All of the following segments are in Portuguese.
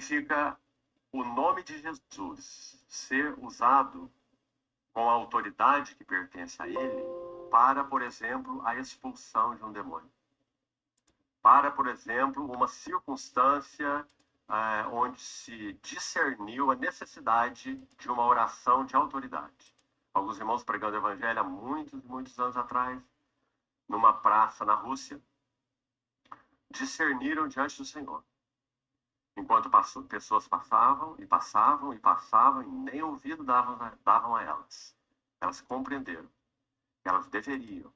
significa o nome de Jesus ser usado com a autoridade que pertence a ele para, por exemplo, a expulsão de um demônio. Para, por exemplo, uma circunstância onde se discerniu a necessidade de uma oração de autoridade. Alguns irmãos pregando o evangelho há muitos e muitos anos atrás, numa praça na Rússia, discerniram diante do Senhor. Enquanto pessoas passavam e passavam e passavam e nem ouvido davam a elas. Elas compreenderam que elas deveriam,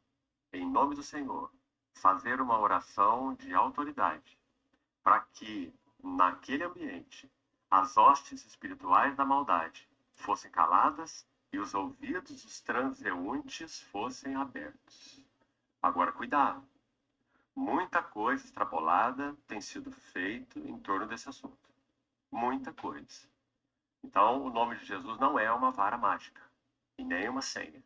em nome do Senhor, fazer uma oração de autoridade para que, naquele ambiente, as hostes espirituais da maldade fossem caladas e os ouvidos dos transeuntes fossem abertos. Agora, cuidado. Muita coisa extrapolada tem sido feita em torno desse assunto. Muita coisa. Então, o nome de Jesus não é uma vara mágica e nem uma senha.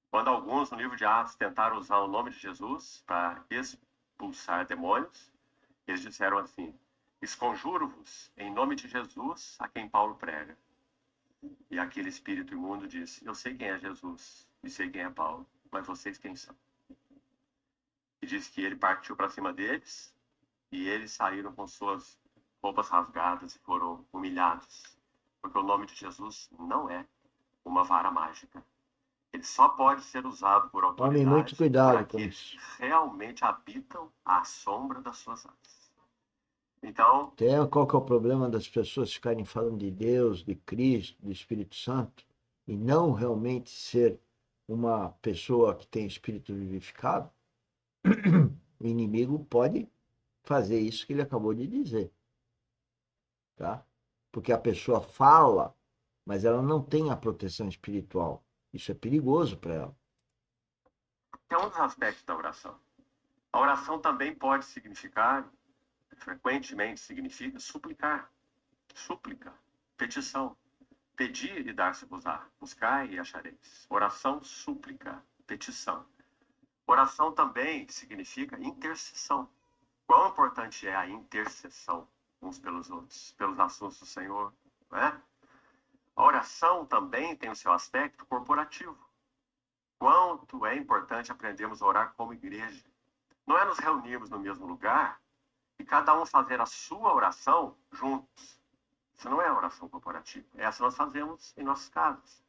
Quando alguns no livro de Atos tentaram usar o nome de Jesus para expulsar demônios, eles disseram assim: esconjuro-vos em nome de Jesus a quem Paulo prega. E aquele espírito imundo disse: eu sei quem é Jesus e sei quem é Paulo, mas vocês quem são? E diz que ele partiu para cima deles e eles saíram com suas roupas rasgadas e foram humilhados. Porque o nome de Jesus não é uma vara mágica. Ele só pode ser usado por Tomem muito autoridade por cuidado com aqueles isso. que realmente habitam à sombra das suas asas. Então, Qual que é o problema das pessoas ficarem falando de Deus, de Cristo, do Espírito Santo, e não realmente ser uma pessoa que tem espírito vivificado? O inimigo pode fazer isso que ele acabou de dizer, tá? Porque a pessoa fala, mas ela não tem a proteção espiritual. Isso é perigoso para ela. é um dos aspectos da oração. A oração também pode significar, frequentemente significa, suplicar. Súplica, petição. Pedir e dar-se-vos-á. Buscai e achareis. Oração, súplica, petição. Oração também significa intercessão. Quão importante é a intercessão uns pelos outros, pelos assuntos do Senhor, não é? A oração também tem o seu aspecto corporativo. Quanto é importante aprendermos a orar como igreja. Não é nos reunirmos no mesmo lugar e cada um fazer a sua oração juntos. Isso não é oração corporativa. Essa nós fazemos em nossas casas.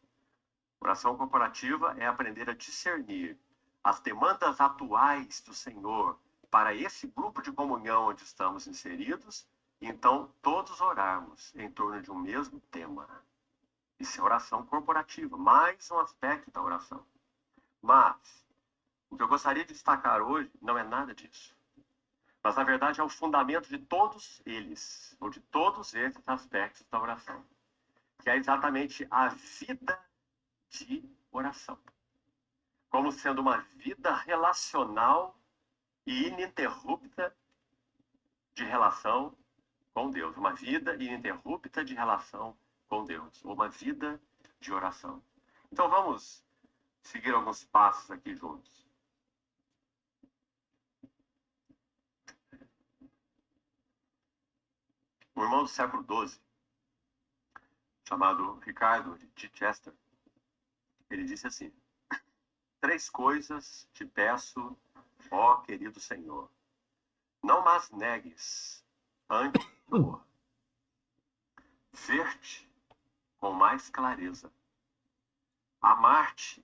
Oração corporativa é aprender a discernir as demandas atuais do Senhor para esse grupo de comunhão onde estamos inseridos, e então todos orarmos em torno de um mesmo tema. Isso é oração corporativa, mais um aspecto da oração. Mas o que eu gostaria de destacar hoje não é nada disso. Mas, na verdade, é o fundamento de todos eles, ou de todos esses aspectos da oração, que é exatamente a vida de oração. Como sendo uma vida relacional e ininterrupta de relação com Deus. Uma vida ininterrupta de relação com Deus. Uma vida de oração. Então vamos seguir alguns passos aqui juntos. Um irmão do século XII, chamado Ricardo de Chichester, ele disse assim: 3 coisas te peço, ó querido Senhor. Não mas negues antes que eu morra. Ver-te com mais clareza. Amar-te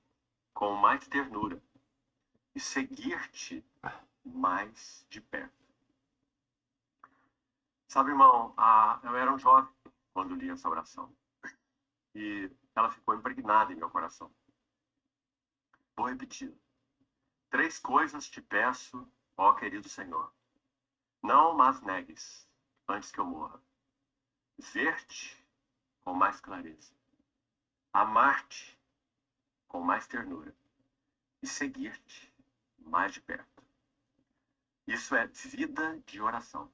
com mais ternura. E seguir-te mais de perto. Sabe, irmão, eu era um jovem quando li essa oração. E ela ficou impregnada em meu coração. Vou repetir. 3 coisas te peço, ó querido Senhor. Não mas negues antes que eu morra. Ver-te com mais clareza. Amar-te com mais ternura. E seguir-te mais de perto. Isso é vida de oração.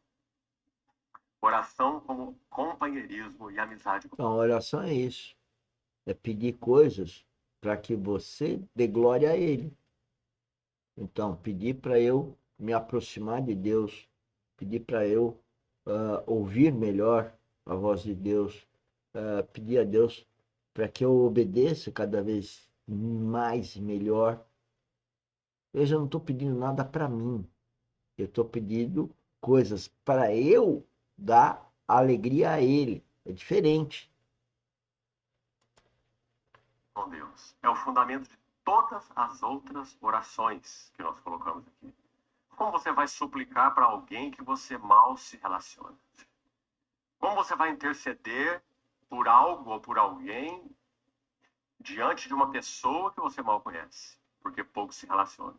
Oração como companheirismo e amizade. Então, a oração é isso. É pedir coisas para que você dê glória a Ele. Então, pedir para eu me aproximar de Deus, pedir para eu ouvir melhor a voz de Deus, pedir a Deus para que eu obedeça cada vez mais e melhor. Eu já não estou pedindo nada para mim, eu estou pedindo coisas para eu dar alegria a Ele. É diferente. Com Deus. É o fundamento de todas as outras orações que nós colocamos aqui. Como você vai suplicar para alguém que você mal se relaciona? Como você vai interceder por algo ou por alguém diante de uma pessoa que você mal conhece, porque pouco se relaciona?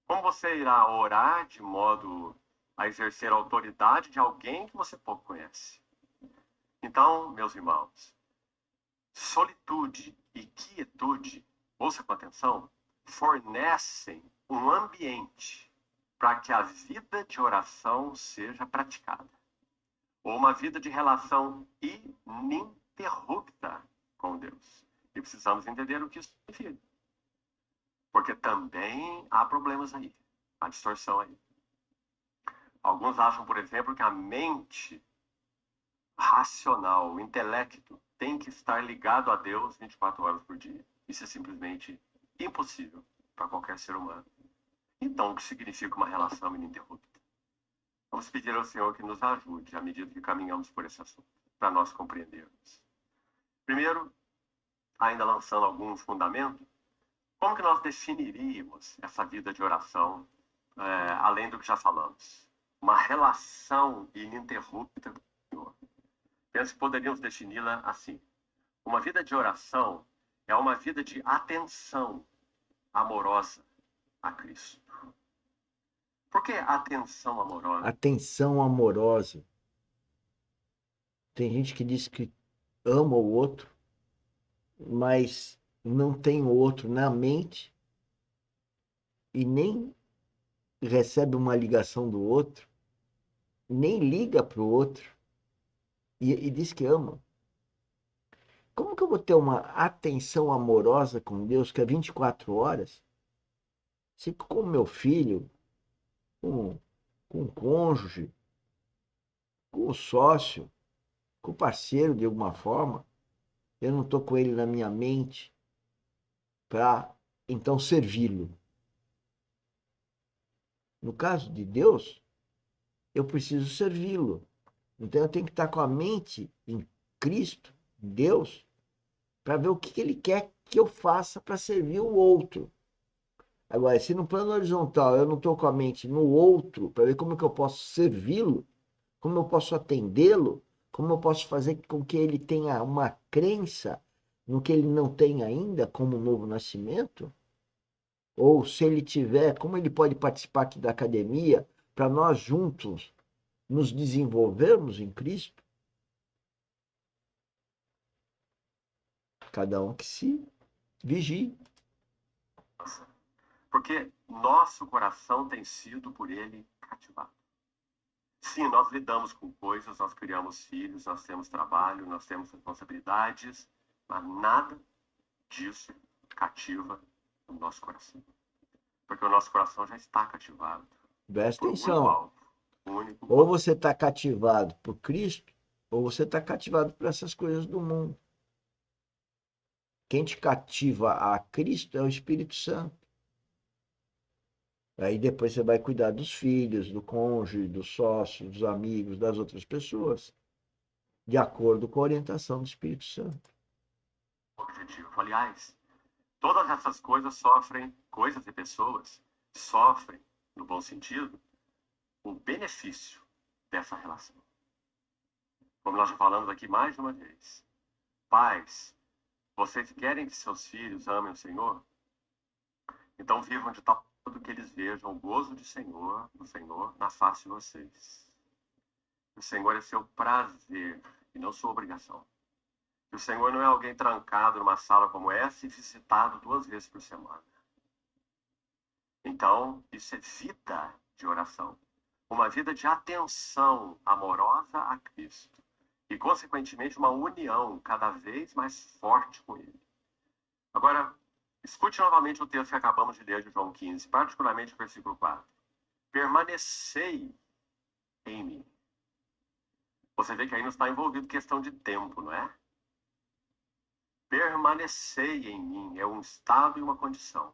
Como você irá orar de modo a exercer a autoridade de alguém que você pouco conhece? Então, meus irmãos, solitude e quietude, ouça com atenção, fornecem um ambiente para que a vida de oração seja praticada. Ou uma vida de relação ininterrupta com Deus. E precisamos entender o que isso significa. Porque também há problemas aí, há distorção aí. Alguns acham, por exemplo, que a mente racional, o intelecto, tem que estar ligado a Deus 24 horas por dia. Isso é simplesmente impossível para qualquer ser humano. Então, o que significa uma relação ininterrupta? Vamos pedir ao Senhor que nos ajude à medida que caminhamos por esse assunto, para nós compreendermos. Primeiro, ainda lançando alguns fundamentos, como que nós definiríamos essa vida de oração, além do que já falamos? Uma relação ininterrupta com o Senhor. Penso que poderíamos defini-la assim. Uma vida de oração é uma vida de atenção amorosa a Cristo. Por que atenção amorosa? Atenção amorosa. Tem gente que diz que ama o outro, mas não tem o outro na mente e nem recebe uma ligação do outro, nem liga para o outro e diz que ama. Como que eu vou ter uma atenção amorosa com Deus que é 24 horas, se com meu filho, com o cônjuge, com o sócio, com o parceiro de alguma forma, eu não estou com ele na minha mente para então servi-lo? No caso de Deus, eu preciso servi-lo. Então eu tenho que estar com a mente em Cristo, em Deus, para ver o que ele quer que eu faça para servir o outro. Agora, se no plano horizontal eu não estou com a mente no outro, para ver como que eu posso servi-lo, como eu posso atendê-lo, como eu posso fazer com que ele tenha uma crença no que ele não tem ainda, como um novo nascimento, ou se ele tiver, como ele pode participar aqui da academia, para nós juntos nos desenvolvermos em Cristo, cada um que se vigie. Porque nosso coração tem sido por ele cativado. Sim, nós lidamos com coisas, nós criamos filhos, nós temos trabalho, nós temos responsabilidades, mas nada disso cativa o nosso coração. Porque o nosso coração já está cativado Presta por um único atenção. alvo. Único Ou você está cativado por Cristo, ou você está cativado por essas coisas do mundo. Quem te cativa a Cristo é o Espírito Santo. Aí depois você vai cuidar dos filhos, do cônjuge, do sócio, dos amigos, das outras pessoas, de acordo com a orientação do Espírito Santo. objetivo. Aliás, todas essas coisas sofrem, coisas e pessoas sofrem, no bom sentido, o benefício dessa relação. Como nós já falamos aqui mais de uma vez. Pais, vocês querem que seus filhos amem o Senhor? Então vivam de tal modo que eles vejam o gozo do Senhor na face de vocês. O Senhor é seu prazer e não sua obrigação. O Senhor não é alguém trancado numa sala como essa e visitado 2 vezes por semana. Então, isso é vida de oração. Uma vida de atenção amorosa a Cristo. E, consequentemente, uma união cada vez mais forte com Ele. Agora, escute novamente o texto que acabamos de ler de João 15, particularmente o versículo 4. Permanecei em mim. Você vê que aí não está envolvido questão de tempo, não é? Permanecei em mim é um estado e uma condição.